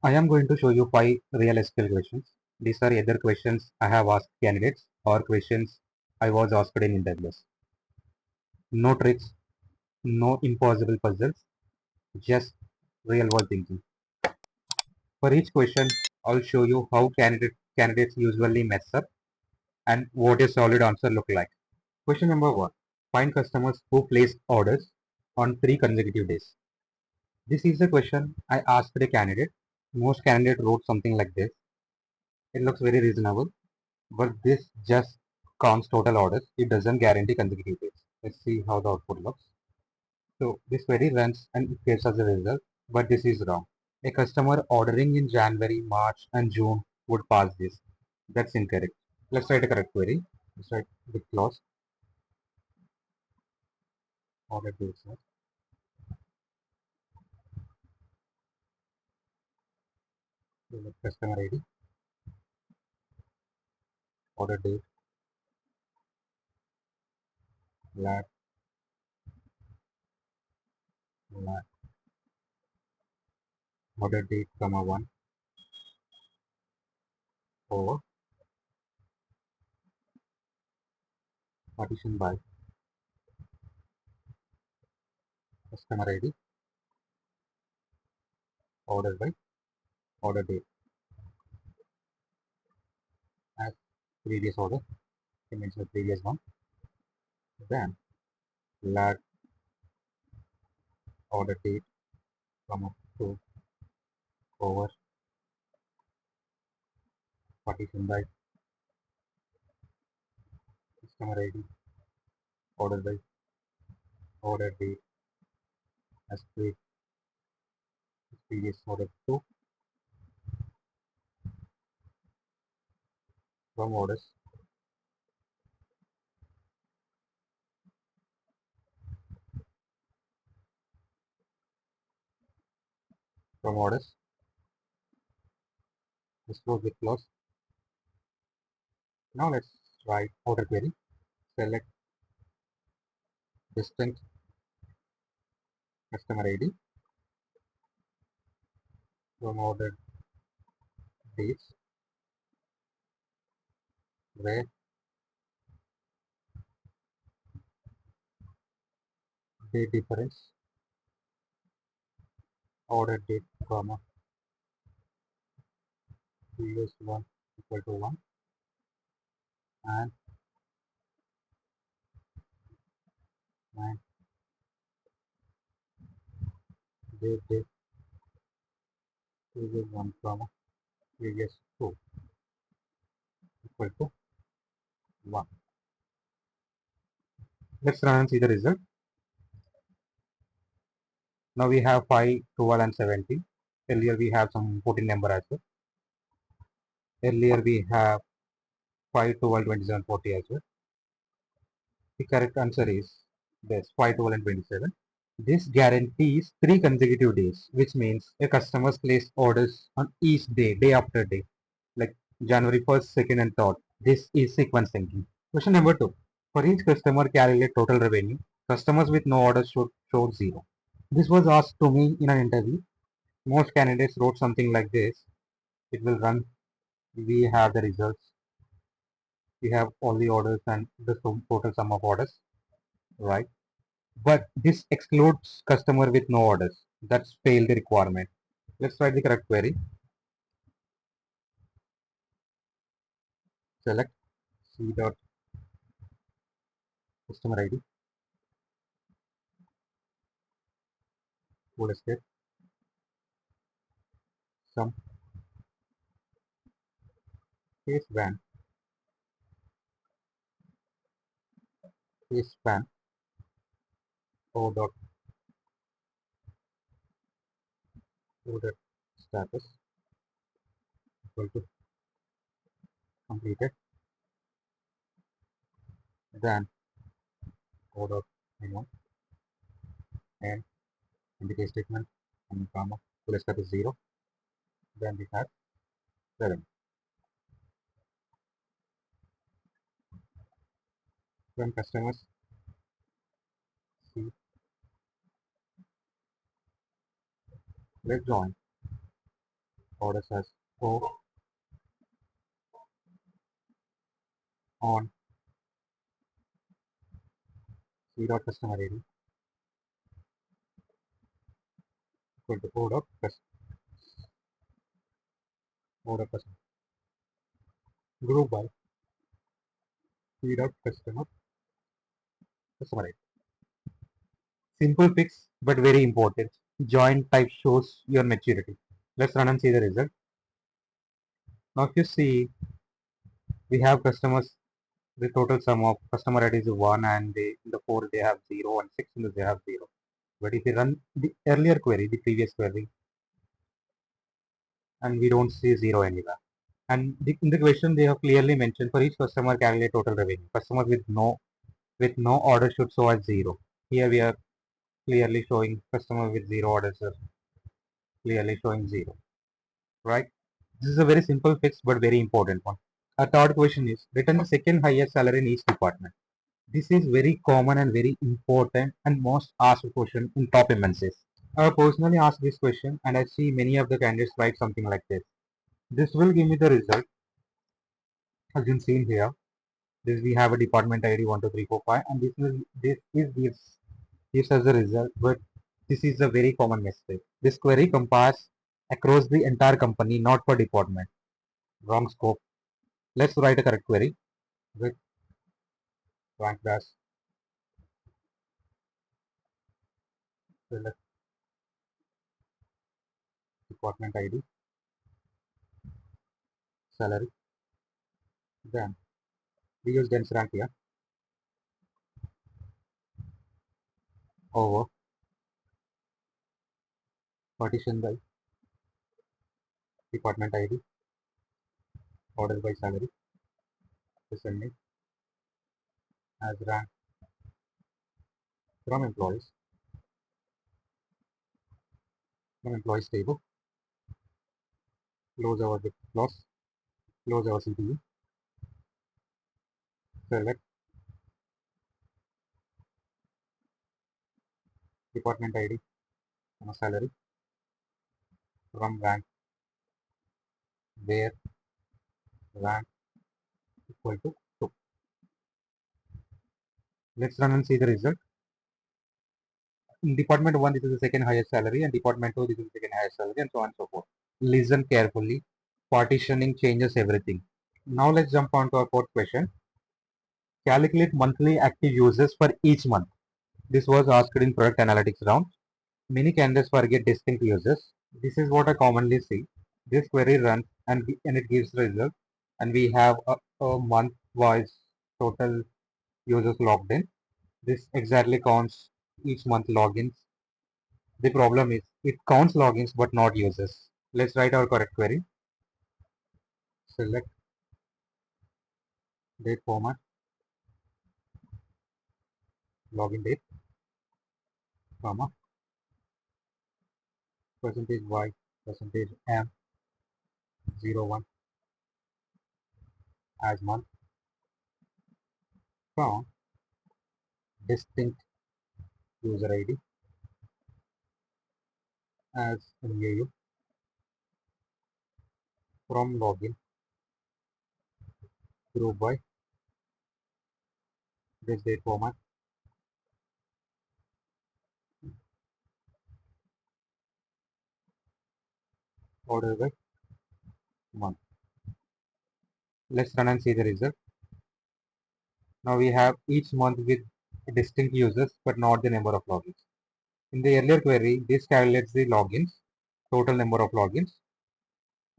I am going to show you 5 real SQL questions. These are either questions I have asked candidates or questions I was asked in interviews. No tricks, no impossible puzzles, just real world thinking. For each question, I'll show you how candidates usually mess up and what a solid answer look like. Question number 1. Find customers who place orders on 3 consecutive days. This is the question I asked a candidate. Most candidates wrote something like this. It looks very reasonable, but this just counts total orders. It doesn't guarantee consecutive days. Let's see how the output looks. So this query runs and it gives us a result, but this is wrong. A customer ordering in January, March and June would pass this. That's incorrect. Let's write a correct query. Let's write with clause order dates. Customer ID, order date, lat, lat, order date, comma 1, over, partition by customer ID, order by order date, as previous order, it means the previous one, then lat, order date, comma 2, over, partition by customer ID, order by order date, as previous order 2, from orders, from orders, let's close with clause. Now let's write order query, select distinct customer ID from order dates, where date difference, order date, comma, previous one equal to 1, and 9 date previous 1, comma, previous 2 equal to 1. Let's run and see the result. Now we have 5, 12 and 17. Earlier we have some 14 number as well. Earlier we have 5, 12, 27, 40 as well. The correct answer is this 5, 12 and 27. This guarantees 3 consecutive days, which means a customer's place orders on each day, day after day, like January 1st, 2nd and 3rd. This is sequence thinking. Question number 2. For each customer, calculate total revenue. Customers with no orders should show 0. This was asked to me in an interview. Most candidates wrote something like this. It will run. We have the results. We have all the orders and the total sum of orders, right? But this excludes customer with no orders. That's failed the requirement. Let's write the correct query. Select c dot customer ID, full escape, sum, case van, case van, o dot o dot status equal to completed, then o dot minimum and in the case statement and comma full escape is 0. Then we have 7. When customers see, let's join orders as O on C dot customer ID equal to O dot customer group by C dot customer ID. Simple fix, but very important. Join type shows your maturity. Let's run and see the result. Now, if you see, we have customers, the total sum of customer ID is 1 and in the 4 they have 0 and 6 in the they have 0. But if you run the earlier query, the previous query, and we don't see 0 anywhere. And in the question, they have clearly mentioned for each customer calculate total revenue. Customers with no order should show as 0. Here we are clearly showing customer with 0 orders are clearly showing 0. Right? This is a very simple fix but very important one. Our third question is return the second highest salary in each department. This is very common and very important and most asked question in top MNCs. I have personally asked this question and I see many of the candidates write something like this. This will give me the result as you seen here. This we have a department ID 12345 and this gives us the result, but this is a very common mistake. This query compares across the entire company, not per department. Wrong scope. Let's write a correct query with rank dash select department ID salary. Then we use dense rank here over partition by department ID ordered by salary descending as rank from employees table. Close our close our CPU. Select department ID salary from rank where rank equal to 2. Let's run and see the result. In department 1, this is the second highest salary, and department 2, this is the second highest salary, and so on and so forth. Listen carefully. Partitioning changes everything. Now let's jump on to our fourth question. Calculate monthly active users for each month. This was asked in product analytics round. Many candidates forget distinct users. This is what I commonly see. This query runs and it gives the result, and we have a month-wise total users logged in. This exactly counts each month logins. The problem is it counts logins but not users. Let's write our correct query. Select date format, login date, comma, percentage y, percentage m, 01 as month, from distinct user ID as MAU, from login, group by this date format, order by month. Let's run and see the result. Now we have each month with distinct users but not the number of logins. In the earlier query, this calculates the logins, total number of logins,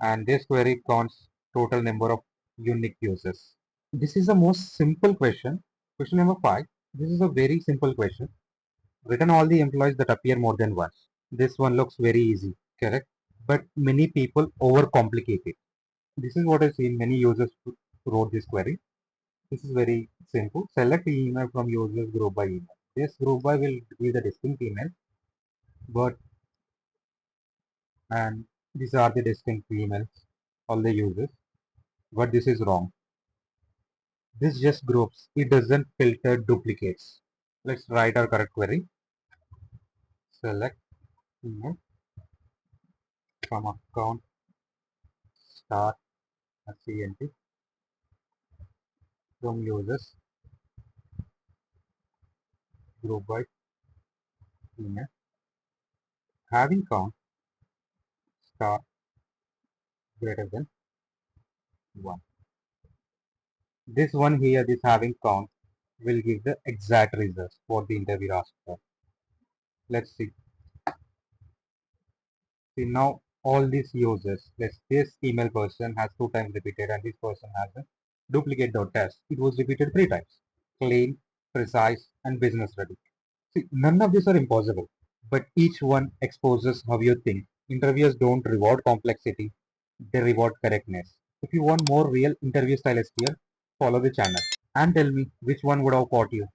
and this query counts total number of unique users. This is the most simple question. Question number 5. This is a very simple question. Return all the employees that appear more than once. This one looks very easy, correct? But many people overcomplicate it. This is what I see many users wrote this query. This is very simple. Select email from users group by email. This group by will give the distinct email, but and these are the distinct emails, all the users. But this is wrong. This just groups. It doesn't filter duplicates. Let's write our correct query. Select email from account start CNT from users group by email having count star greater than 1. This one here, this having count, will give the exact results what the interviewer asked for. Let's see. See now all these users, this email person has 2 times repeated and this person has a duplicate dot test. It was repeated 3 times. Clean, precise, and business ready. See, none of these are impossible, but each one exposes how you think. Interviewers don't reward complexity, they reward correctness. If you want more real interview style SQL, follow the channel and tell me which one would have caught you.